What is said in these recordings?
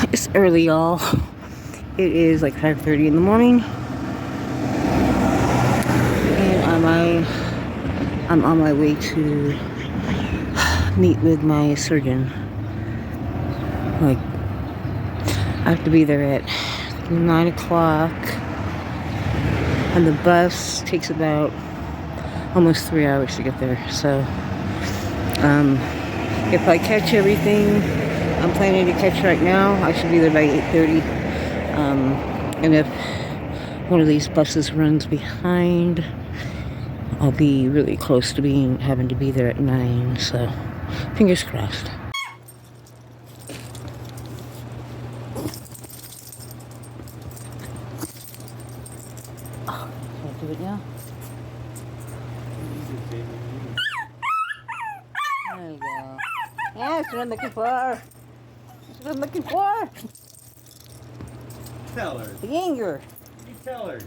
It's early, y'all. It is like 5:30 in the morning, and I'm on my way to meet with my surgeon. Like, I have to be there at 9 o'clock, and the bus takes about almost 3 hours to get there. So, if I catch everything I'm planning to catch right now, I should be there by 8:30. And if one of these buses runs behind, I'll be really close to having to be there at 9. So, fingers crossed. Oh, can I do it now? There you go. Yeah, that's what I'm looking for. That's what I'm looking for. Tell her. The anger. You tell her.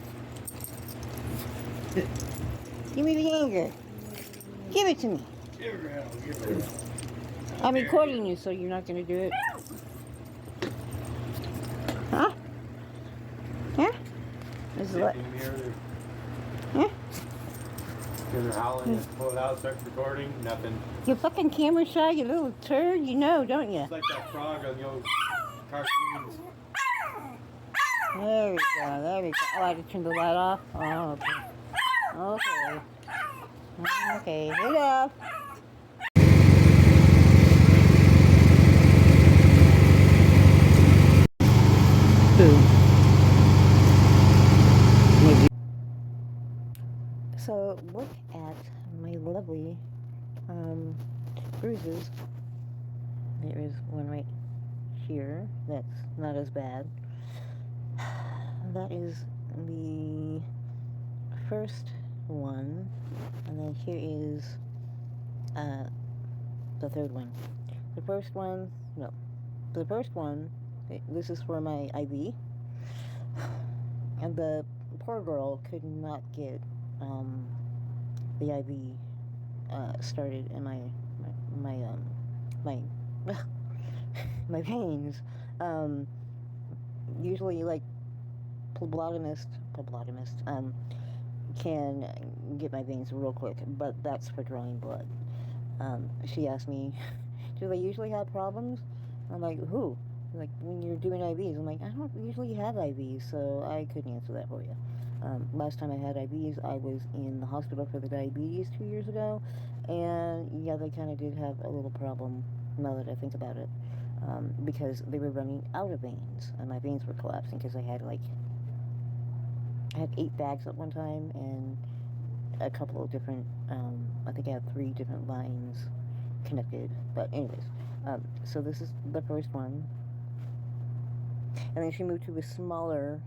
Give me the anger. Give it to me. Give her hell. Give her hell. I'm recording you, so you're not going to do it. Huh? Yeah? This is what? Yeah? Because they're howling, just pull it out, start recording, nothing. You're fucking camera shy, you little turd. You know, don't you? It's like that frog on the old cartoons. There we go, there we go. Oh, I had to turn the light off? Oh, okay. Okay. Okay, hit up. So look at my lovely bruises. There is one right here that's not as bad. That is the first one, and then here is the third one. The first one, this is for my IV, and the poor girl could not get the IV started in my my veins. Usually, like phlebotomist can get my veins real quick, but that's for drawing blood. She asked me, do they usually have problems? I'm like, who? Like, when you're doing IVs? I'm like, I don't usually have IVs, so I couldn't answer that for you. Last time I had IVs, I was in the hospital for the diabetes 2 years ago, and yeah, they kind of did have a little problem, now that I think about it, because they were running out of veins, and my veins were collapsing, because I had 8 bags at one time, and a couple of different, I think I had 3 different lines connected, but anyways, so this is the first one, and then she moved to a smaller,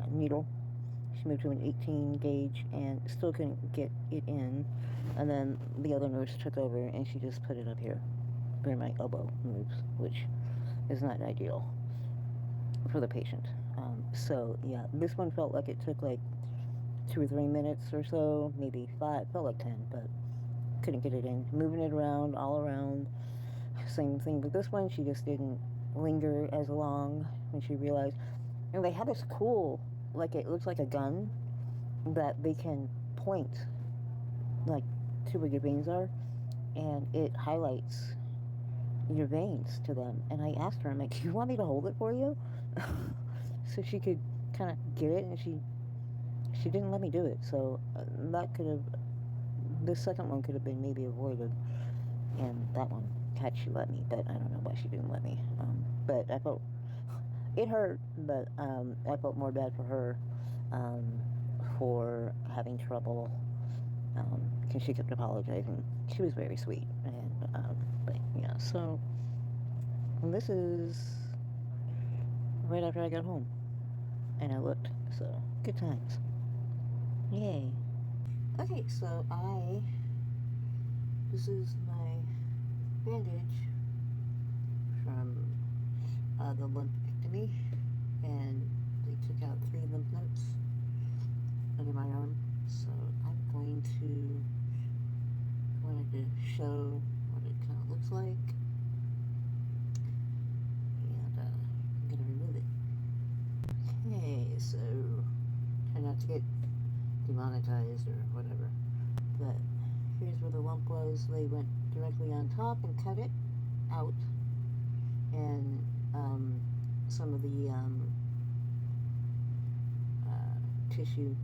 needle. She moved to an 18 gauge and still couldn't get it in, and then the other nurse took over and she just put it up here where my elbow moves, which is not ideal for the patient. So yeah, this one felt like it took like 2 or 3 minutes or so, maybe 5, felt like 10, but couldn't get it in. Moving it around, all around. Same thing with this one, she just didn't linger as long when she realized. And they have this cool, like it looks like a gun that they can point like to where your veins are, and it highlights your veins to them. And I asked her, I'm like, do you want me to hold it for you? So she could kind of get it, and she didn't let me do it. So that could have, this second one could have been maybe avoided, and that one had she let me, but I don't know why she didn't let me. But I felt, it hurt, but I felt more bad for her for having trouble, because she kept apologizing. She was very sweet, and but yeah, so this is right after I got home, and I looked, so good times. Yay. Okay, so this is my bandage from the lumpectomy, and they took out 3 lymph nodes under my arm, so I'm wanted to show what it kind of looks like. demonetized or whatever. But here's where the lump was. They went directly on top and cut it out, and some of the tissue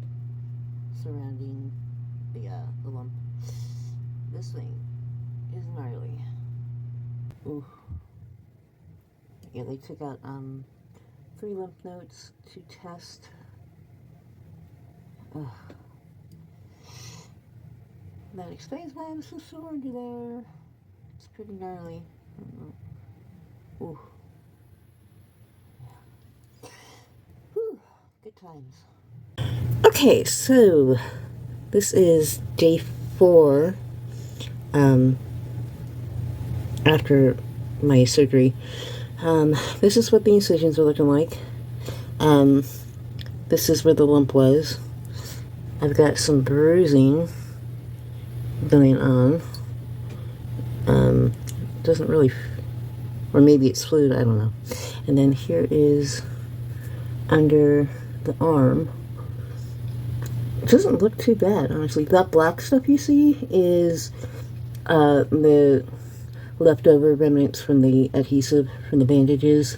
surrounding the lump. This thing is gnarly. Ooh. Yeah, they took out 3 lymph nodes to test. Ugh. That explains why I'm so sore under there. It's pretty gnarly. Ooh. Whew. Good times. Okay, so this is day 4 after my surgery. This is what the incisions are looking like. This is where the lump was. I've got some bruising going on. Doesn't really, or maybe it's fluid, I don't know. And then here is under the arm. It doesn't look too bad, honestly. That black stuff you see is the leftover remnants from the adhesive from the bandages,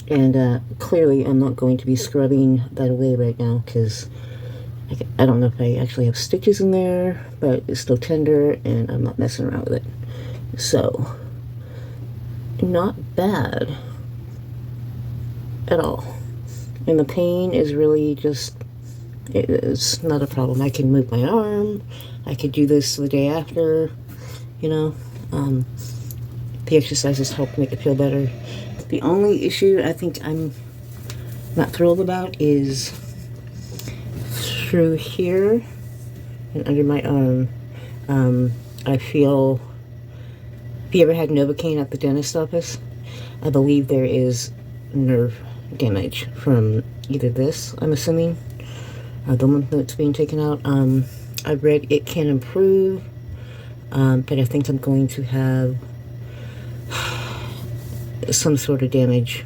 and clearly I'm not going to be scrubbing that away right now because I don't know if I actually have stitches in there, but it's still tender and I'm not messing around with it. So, not bad at all. And the pain is really just, it's not a problem. I can move my arm, I could do this the day after, you know. The exercises help make it feel better. The only issue I think I'm not thrilled about is through here and under my arm. I feel, if you ever had Novocaine at the dentist office, I believe there is nerve damage from either this, I'm assuming, the lymph nodes being taken out. I read it can improve, but I think I'm going to have some sort of damage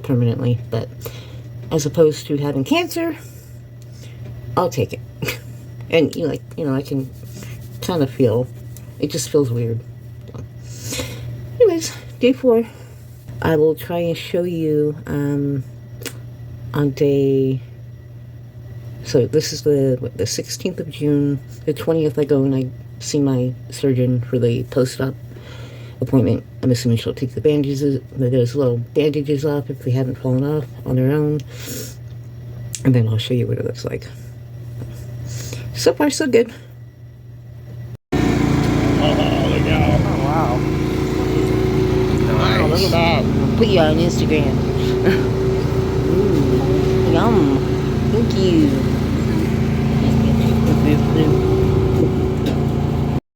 permanently. But as opposed to having cancer, I'll take it. And I can kind of feel, it just feels weird. Anyways, day 4. I will try and show you on day, so this is the 16th of June. The 20th I go and I see my surgeon for the post-op appointment. I'm assuming she'll take the bandages, those little bandages off if they haven't fallen off on their own, and then I'll show you what it looks like. So far, so good. Oh, look out. Oh, wow. Nice. Wow, look at that. I'll put you on Instagram.